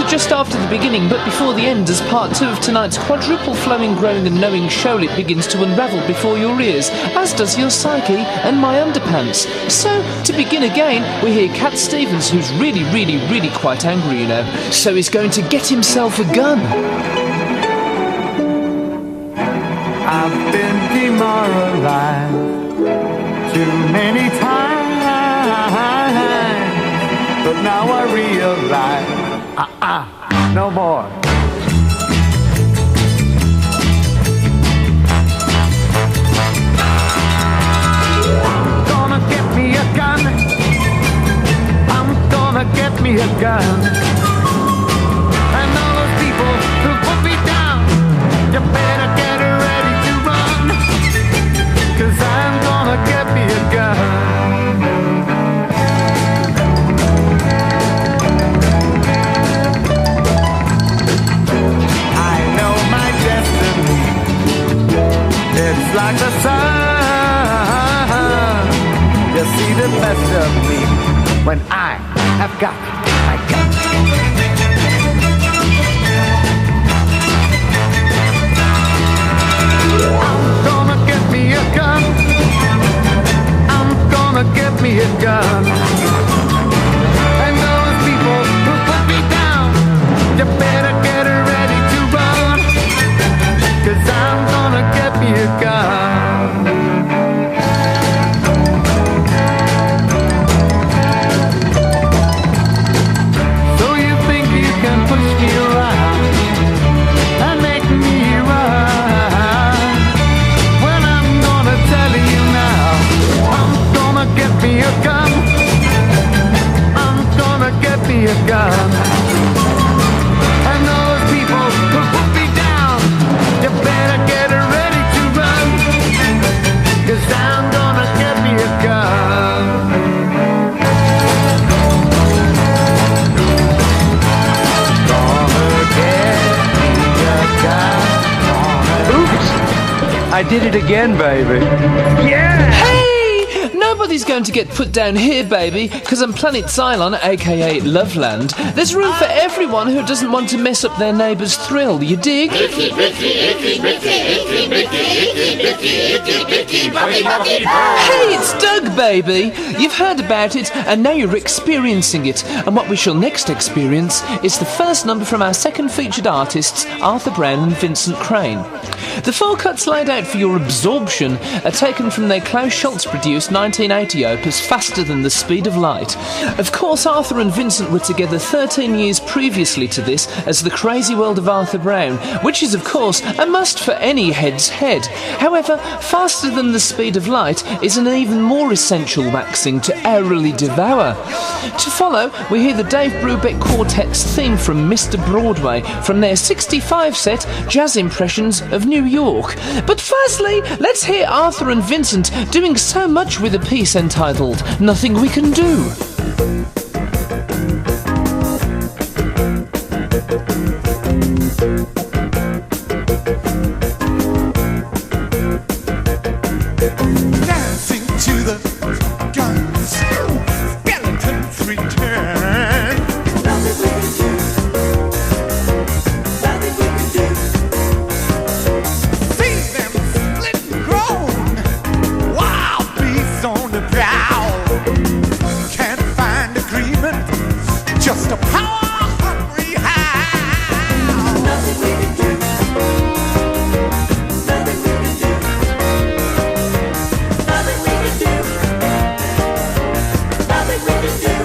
Just after the beginning, but before the end, as part 2 of tonight's quadruple flowing, growing and knowing showlet begins to unravel before your ears, as does your psyche and my underpants. So, to begin again, we hear Cat Stevens, who's really, really, really quite angry, you know, so he's going to get himself a gun. I've been demoralized too many times, but now I realize no more. I'm gonna get me a gun. I'm gonna get me a gun. And all those people who put me down, you better get ready to run, 'cause I'm gonna get me a gun. It's like the sun. You see the best of me when I have got my gun. I'm gonna get me a gun. I'm gonna get me a gun. And those people who put me down, you better get ready to run, 'cause I'm gonna get me a gun. So you think you can push me around and make me run? Well, I'm gonna tell you now, I'm gonna get me a gun. I'm gonna get me a gun. And those people who put me down, you better get ready to run, 'cause I'm gonna get me a gun. Gonna get me a gun. Oops! I did it again, baby. Yeah! Hey! Nobody's going to get put down here, baby, because on planet Cylon, aka Loveland, there's room for everyone who doesn't want to mess up their neighbour's thrill, you dig? Hey, it's Doug, baby! You've heard about it, and now you're experiencing it. And what we shall next experience is the first number from our second featured artists, Arthur Brown and Vincent Crane. The 4 cuts laid out for your absorption are taken from their Klaus Schultz-produced 1980 opus Faster Than the Speed of Light. Of course, Arthur and Vincent were together 13 years previously to this as The Crazy World of Arthur Brown, which is, of course, a must for any head's head. However, Faster Than the Speed of Light is an even more essential waxing to airily devour. To follow, we hear the Dave Brubeck Quartet's theme from Mr. Broadway from their 65 set Jazz Impressions of New York. But firstly, let's hear Arthur and Vincent doing so much with a piece entitled Nothing We Can Do. Dancing to the guns, skeletons return. Nothing we can do. Nothing we can do. See them split and groan. Wild beasts on the prowl. Can't find agreement. Just a power-hungry howl. Nothing we can do. Nothing we can do. Nothing we can do. Nothing we can do.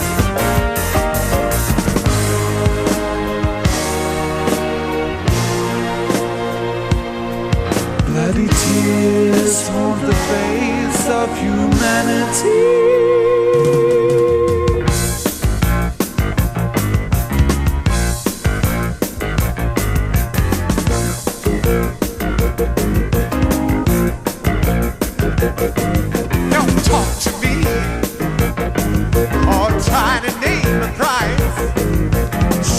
Bloody tears haunt the face of humanity. Don't talk to me or try to name a price.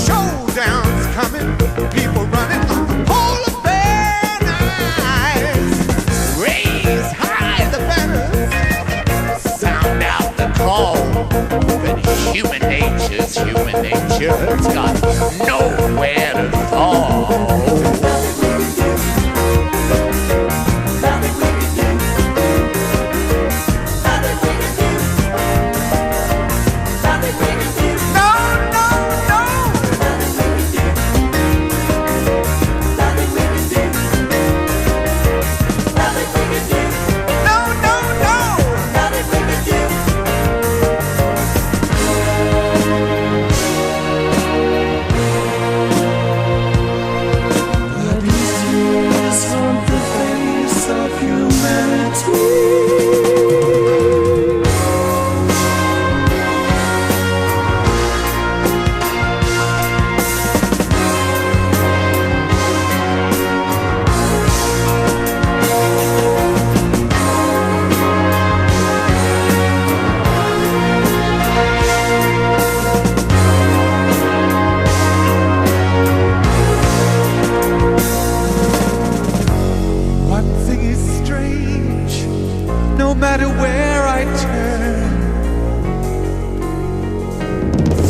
Showdown's coming, people running, polar bear eyes. Raise high the banners, sound out the call, then human nature's human nature. It's got nowhere to fall.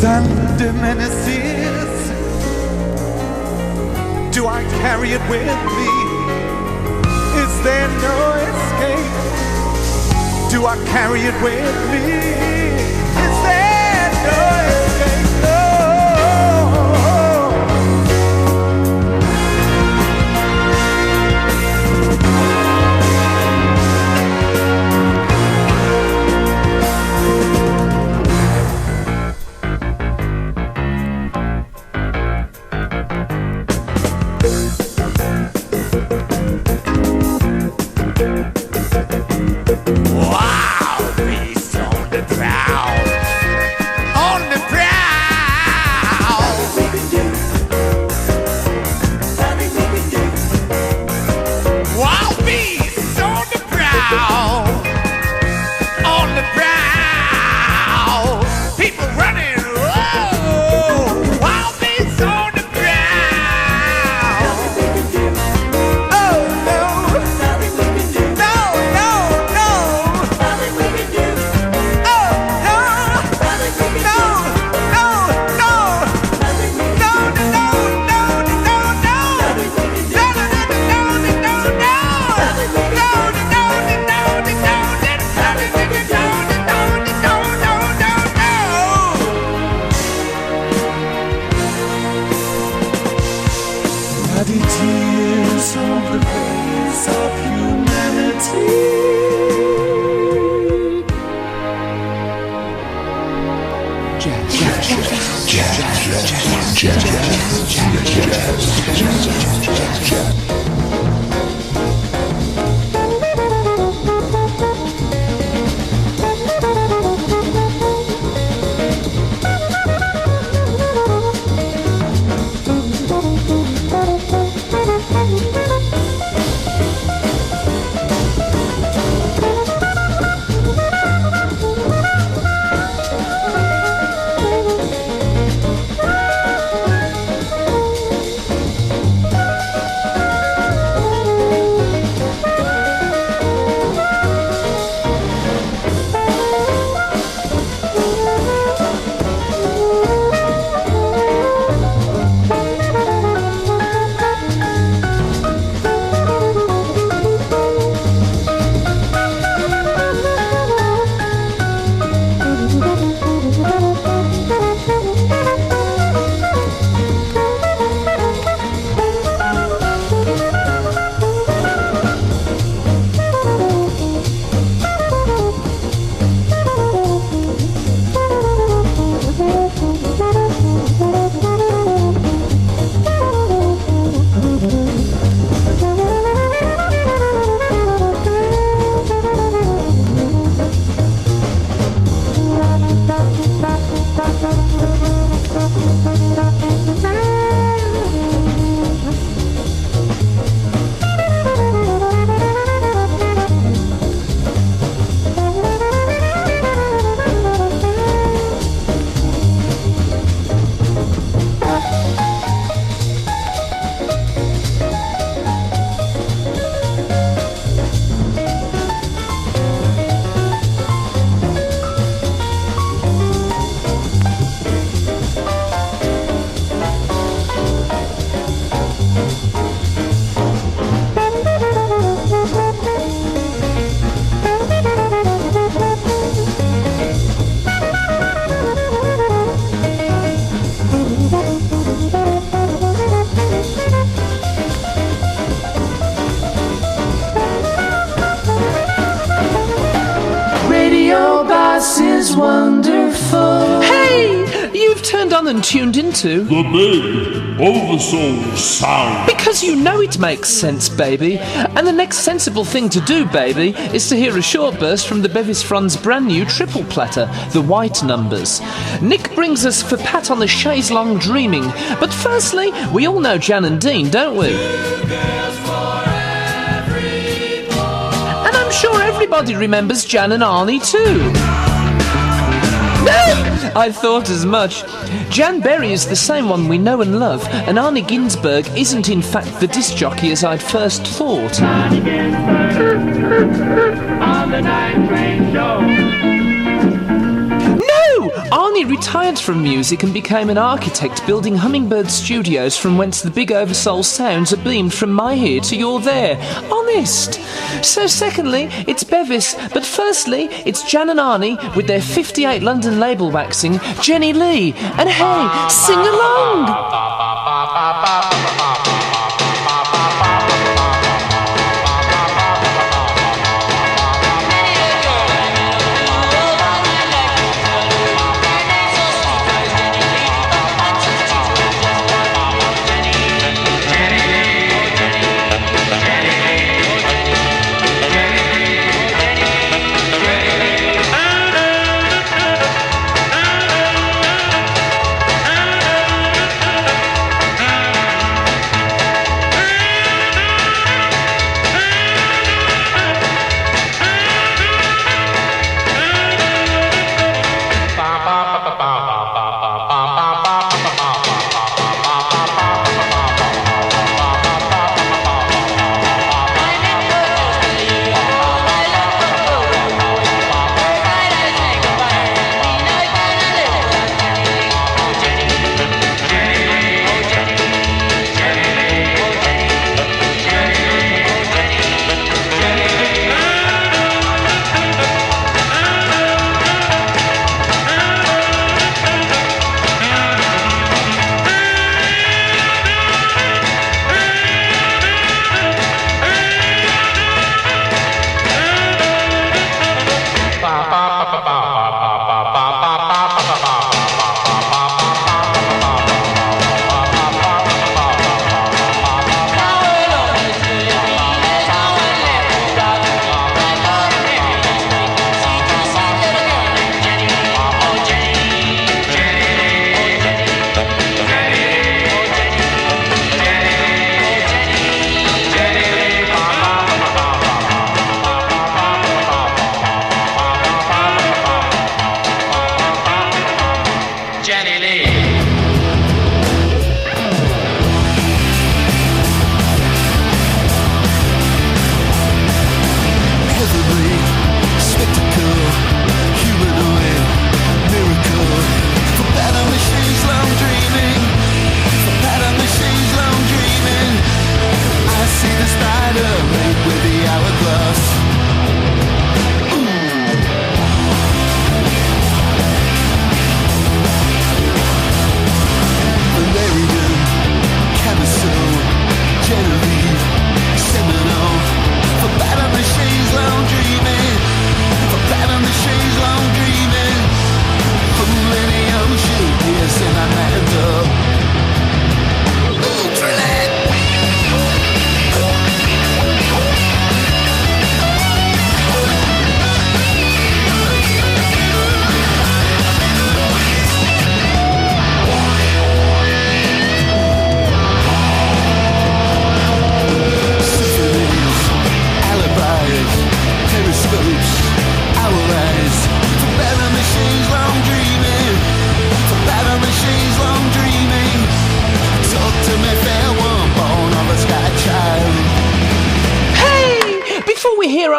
Thunder menaces. Do I carry it with me? Is there no escape? Do I carry it with me? Is there no escape? No. turned on and tuned into The Big Oversoul Sound. because you know it makes sense, baby. And the next sensible thing to do, baby, is to hear a short burst from the Bevis Fron's brand new triple platter, The White Numbers. Nick brings us for Pat on the Chaise Long Dreaming. But firstly, we all know Jan and Dean, don't we? And I'm sure everybody remembers Jan and Arnie too. I thought as much. Jan Berry is the same one we know and love, and Arnie Ginsberg isn't in fact the disc jockey as I'd first thought. On the Night Train Show. No! Arnie retired from music and became an architect building Hummingbird Studios from whence the big oversoul sounds are beamed from my here to your there. Honest! So secondly, it's Bevis, but firstly, it's Jan and Arnie with their 58 London label waxing, Jenny Lee. And hey, sing along!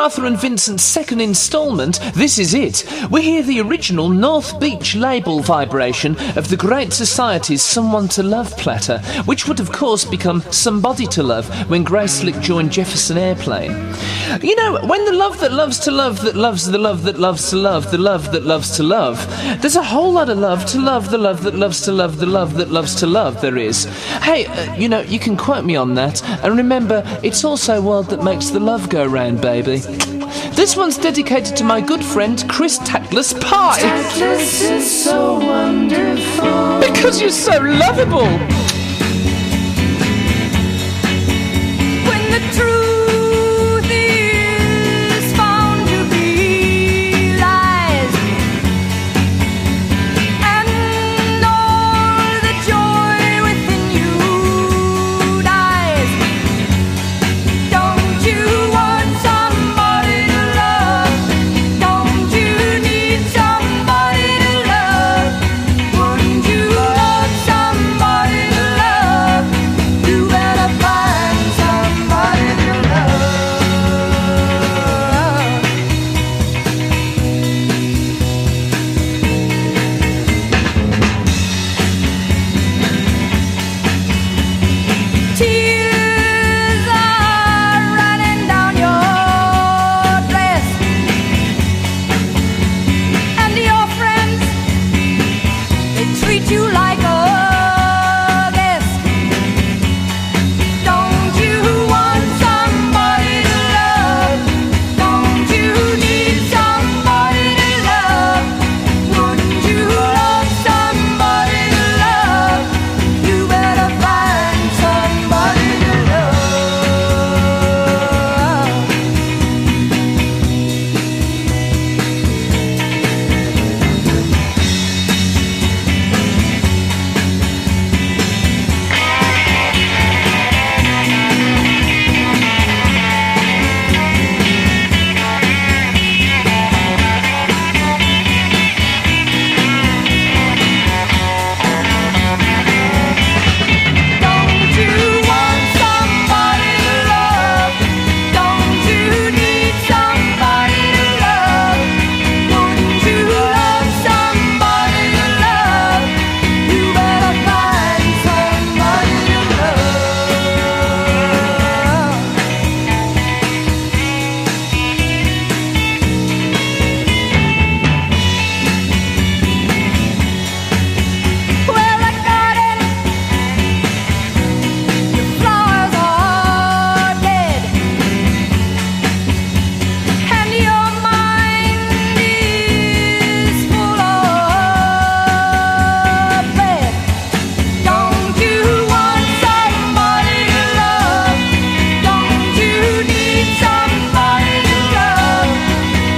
Arthur and Vincent's second instalment, this is it. We hear the original North Beach label vibration of the Great Society's Someone to Love platter, which would of course become Somebody to Love when Grace Slick joined Jefferson Airplane. You know, when the love that loves to love that loves the love that loves to love the love that loves to love, there's a whole lot of love to love the love that loves to love the love that loves to love, there is. Hey, you know, you can quote me on that, and remember, it's also world that makes the love go round, baby. This one's dedicated to my good friend Chris Tactless Pie. Tactless is so wonderful. Because 'cause you're so lovable. When the truth is found to be lies, and all the joy within you dies, don't you want somebody to love? Don't you need somebody to love? Wouldn't you love somebody to love? You better find somebody to love. Tears are running down your dress, and your friends, they treat you like a guest. Don't you want somebody to love? Don't you need somebody to love? Wouldn't you love somebody to love? You better find somebody to love. Don't you want somebody to love? Don't you need somebody to love? Wouldn't you love somebody to love? You better find somebody to love. Well, the garden, the flowers are dead, and your mind is full of lead. Don't you want somebody to love? Don't you need somebody to love?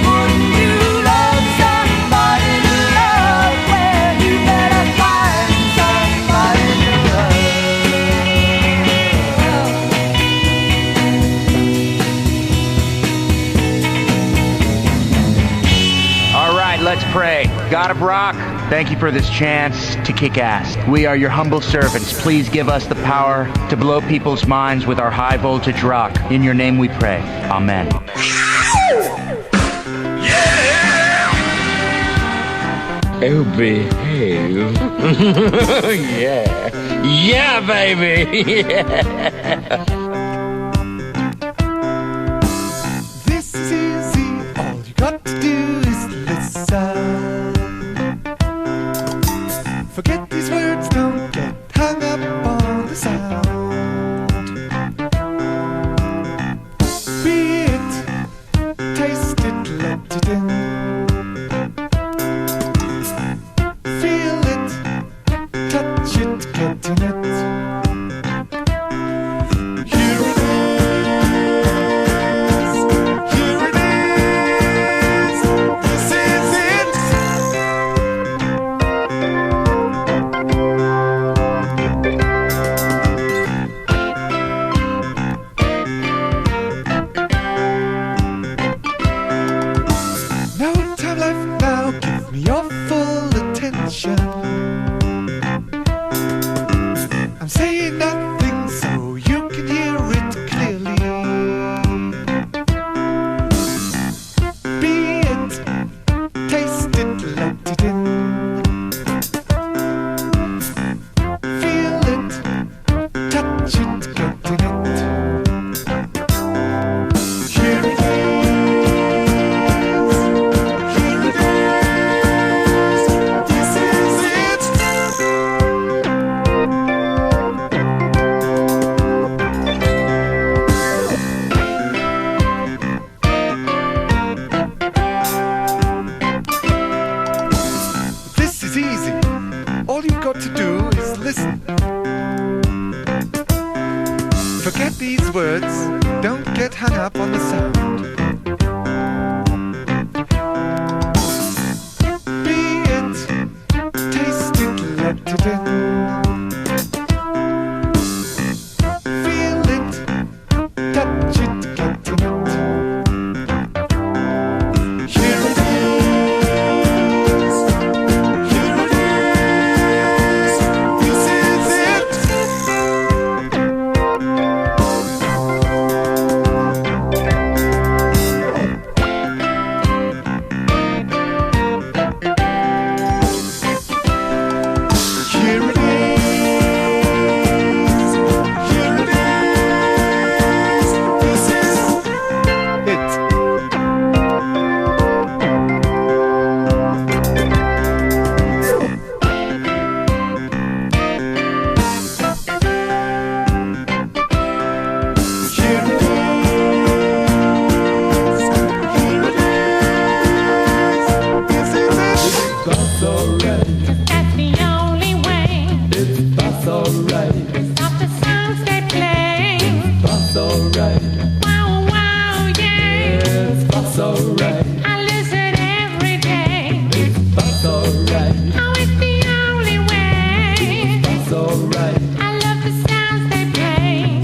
Wouldn't you love somebody to love? Well, you better find somebody to love. All right, let's pray. God of Rock, thank you for this chance to kick ass. We are your humble servants. Please give us the power to blow people's minds with our high voltage rock. In your name we pray. Amen. Oh, behave. Yeah. Yeah, baby. Yeah. This is easy, all you got to do is listen. Forget these words, don't get hung up on the sound. Be it, taste it, let it in. Feel it, touch it, get in it. Here it is, here it is, this is it. No time left now, give me your full attention. I'm saying nothing so you can hear it clearly. Be it, taste it, let it in. Feel it, touch it, get in it. Here it is, here it is, this is it. This is easy. All you've got to do listen. Forget these words, don't get hung up on the sound. Be it, taste it, let it in. Feel it, touch it, get in it. Here it is, here it is, this is it. Here it is, here it is, this is it. Here it is, here it is, this is it. That's alright, That's the only way. that's alright, Stop the sounds they play. that's alright, Wow, wow, yeah. that's alright, I listen every day. that's alright, Oh, it's the only way. that's alright. I love the sounds they play.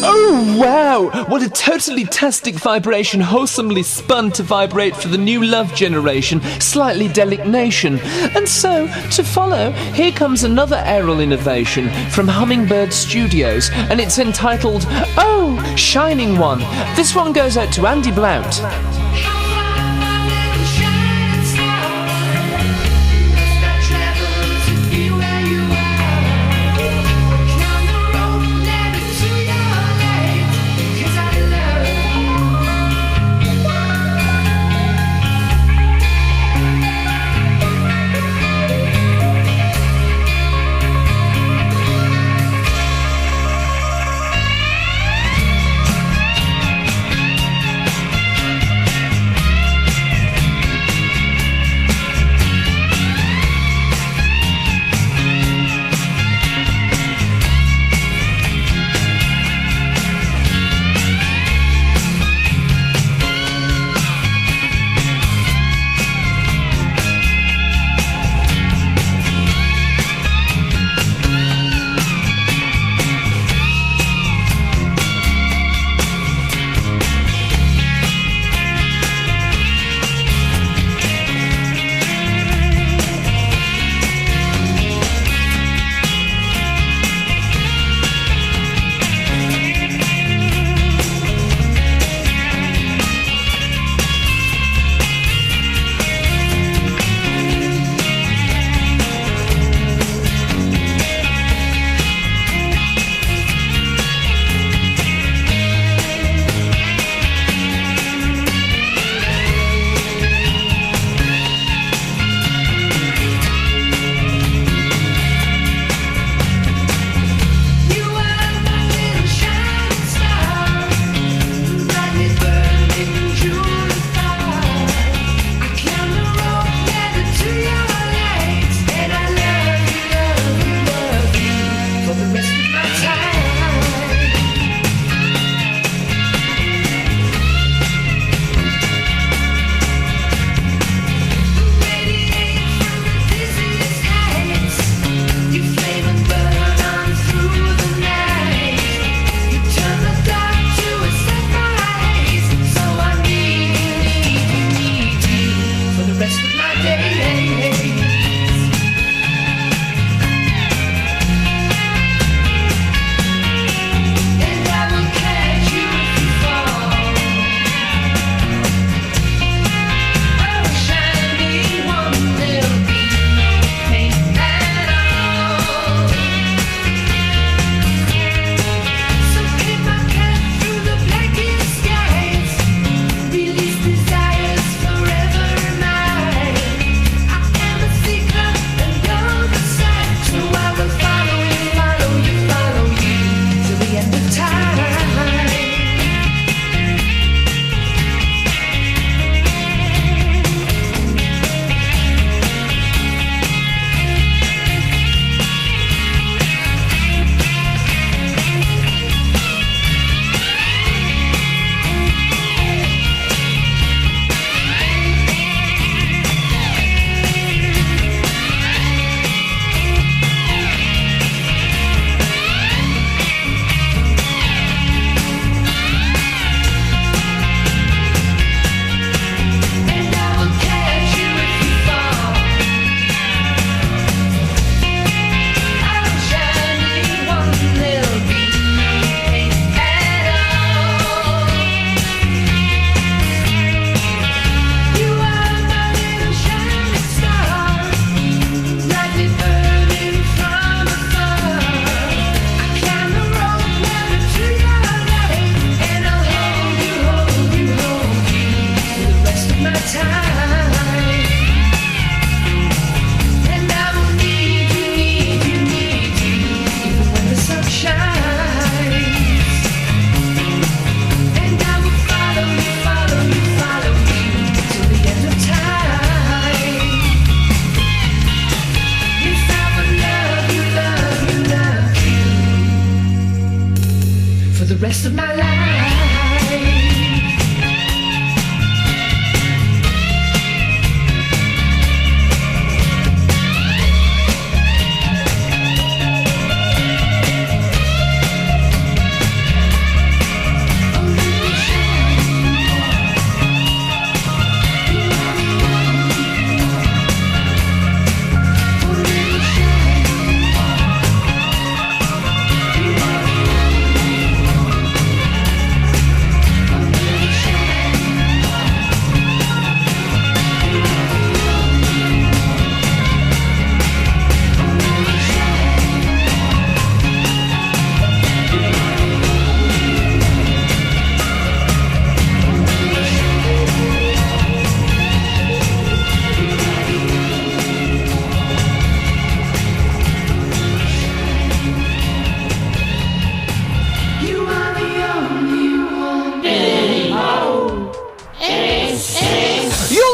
Oh, wow! What a totally tastic vibration, wholesomely spun to vibrate for the new love generation, slightly delic nation. And so, to follow, here comes another aerial innovation from Hummingbird Studios, and it's entitled, Oh, Shining One. This one goes out to Andy Blount.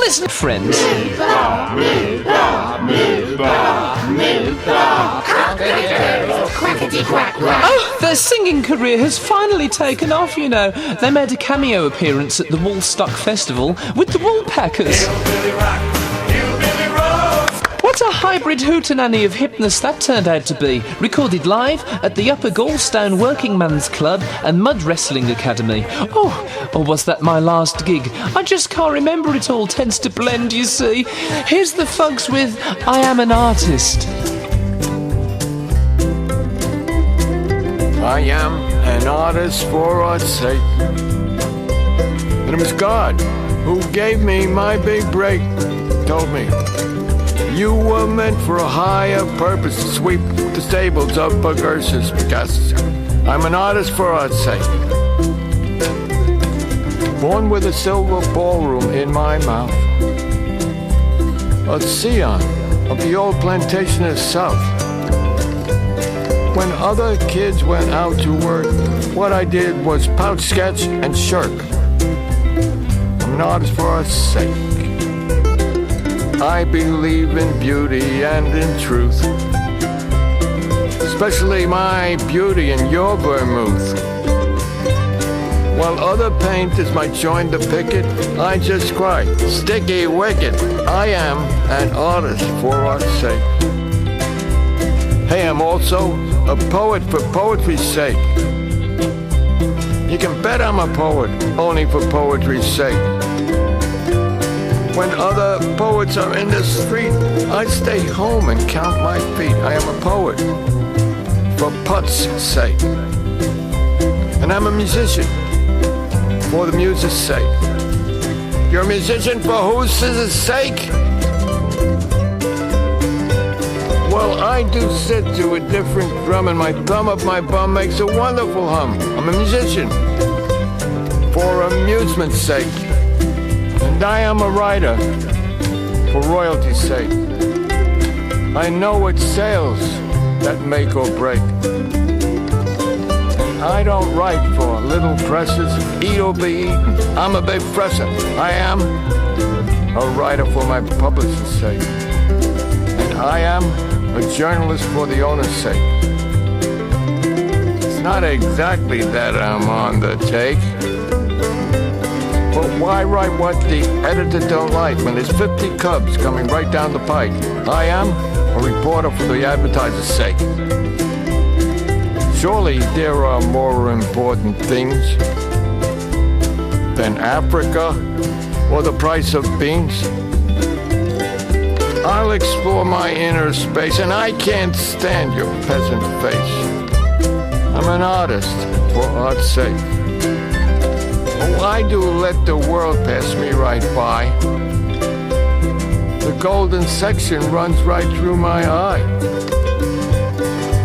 Listen, friends. Oh, their singing career has finally taken off, you know. They made a cameo appearance at the Woolstock Festival with the Woolpackers. What a hybrid hootenanny of hipness that turned out to be. Recorded live at the Upper Gallstone Working Man's Club and Mud Wrestling Academy. Oh, or was that my last gig? I just can't remember, it all tends to blend, you see. Here's the Fugs with I Am an Artist. I am an artist for art's sake. And it was God who gave me my big break. Told me, you were meant for a higher purpose, to sweep the stables of Burgerses, because I'm an artist for art's sake. Born with a silver ballroom in my mouth, a scion of the old plantationist South. When other kids went out to work, what I did was pouch, sketch, and shirk. I'm an artist for art's sake. I believe in beauty and in truth, especially my beauty in your vermouth. While other painters might join the picket, I just cry, sticky wicked. I am an artist for art's sake. Hey, I'm also a poet for poetry's sake. You can bet I'm a poet, only for poetry's sake. When other poets are in the street, I stay home and count my feet. I am a poet for put's sake. And I'm a musician for the muse's sake. You're a musician for whose sake? Well, I do sit to a different drum, and my thumb of my bum makes a wonderful hum. I'm a musician for amusement's sake. And I am a writer for royalty's sake. I know it's sales that make or break. And I don't write for little presses, eat or be eaten. I'm a big presser. I am a writer for my publisher's sake. And I am a journalist for the owner's sake. It's not exactly that I'm on the take, but why write what the editor don't like when there's 50 cubs coming right down the pike? I am a reporter for the advertiser's sake. Surely there are more important things than Africa or the price of beans. I'll explore my inner space, and I can't stand your peasant face. I'm an artist for art's sake. Oh, I do let the world pass me right by. The golden section runs right through my eye.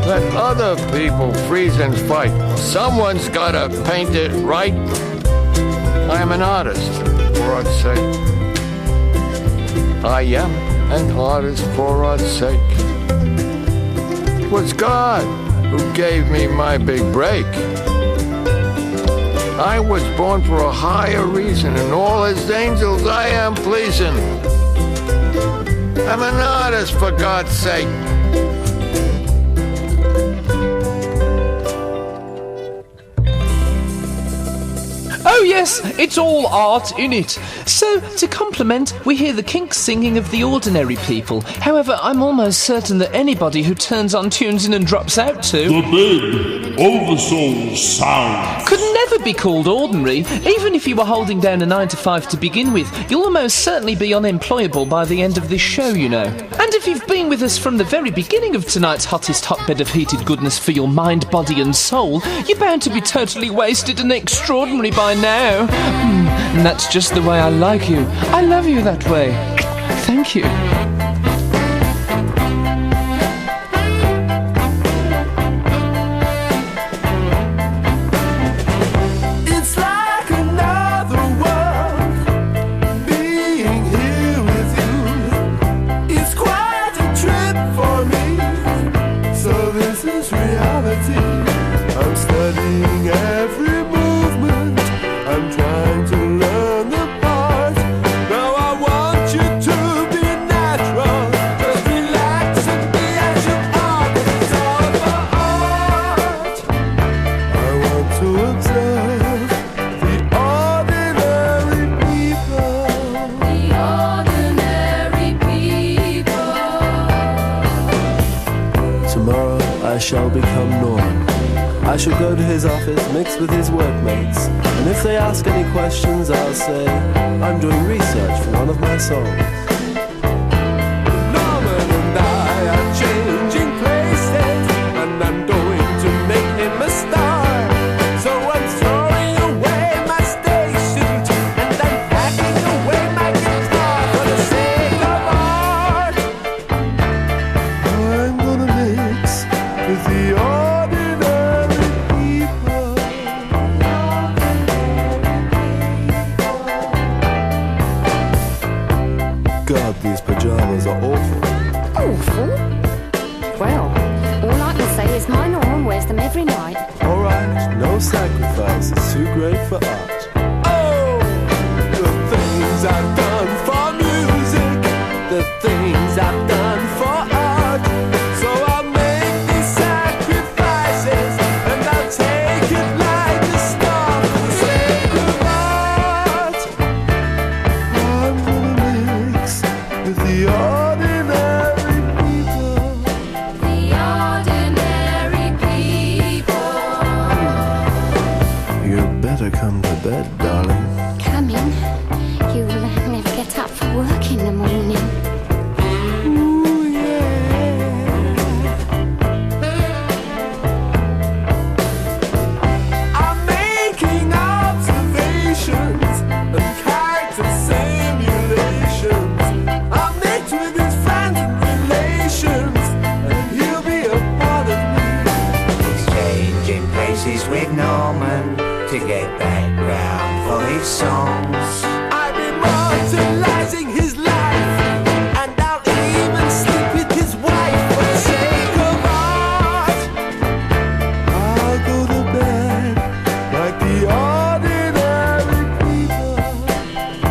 Let other people freeze and fight. Someone's gotta paint it right. I am an artist for art's sake. I am an artist for art's sake. It was God who gave me my big break. I was born for a higher reason, and all his angels I am pleasing. I'm an artist for God's sake. Oh yes, it's all art, innit? So, to complement, we hear the Kinks singing of the ordinary people. However, I'm almost certain that anybody who turns on, tunes in and drops out to The big oversoul sound could never be called ordinary. Even if you were holding down a 9 to 5 to begin with, you'll almost certainly be unemployable by the end of this show, you know. And if you've been with us from the very beginning of tonight's hottest hotbed of heated goodness for your mind, body and soul, you're bound to be totally wasted and extraordinary by now. And that's just the way I like you. I love you that way. Thank you. It's like another world being here with you. It's quite a trip for me. So this is reality. I'm studying every movement. I'm trying to learn the part. Now I want shall become norm. I shall go to his office, mix with his workmates, and if they ask any questions, I'll say, I'm doing research for one of my songs. Norman and I are changing places, and I'm going to make him a star. So I'm throwing away my station, and I'm packing away my guitar for the sake of art. I'm gonna mix with the ordinary people. God, these pajamas are awful. Awful? Well, all I can say is my Norman wears them every night. Alright, no sacrifice is too great for art. Oh, the things I've done for music, the things I've done for art. So I'll make these sacrifices, and I'll take it like a star for the sake of art. I'm gonna mix with the ordinary people. The ordinary people. You better come to bed, darling. Coming? You'll never get up for work in the morning. Ooh, yeah. I'm making observations and character simulations. I'll mix with his friends and relations, and he'll be a part of me. Exchanging places with Norman to get background for his songs. I'm immortalizing his life, and I'll even sleep with his wife for the sake of art. I'll go to bed like the ordinary people.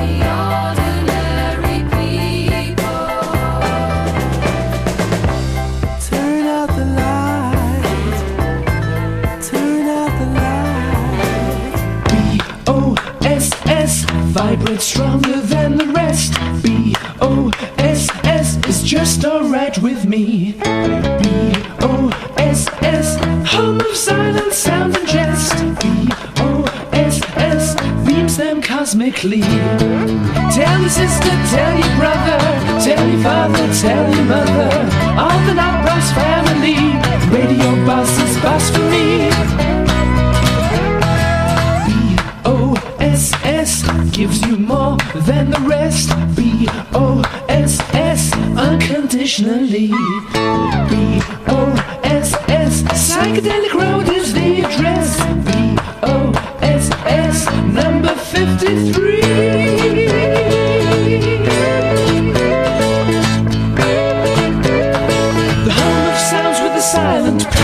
The ordinary people. Turn out the light. Turn out the light. B-O-S-S, vibrate stronger than the rest. B-O-S-S is just alright with me. B-O-S-S, home of silence, sound and jest. B-O-S-S, beams them cosmically. Tell your sister, tell your brother, tell your father, tell your mother. All the Night Bros family, radio boss is boss for me. B-O-S-S gives you more than the rest. B-O-S-S unconditionally. B-O-S-S Psychedelic Road is the address. B-O-S-S number 53. The home of sounds with a silent P.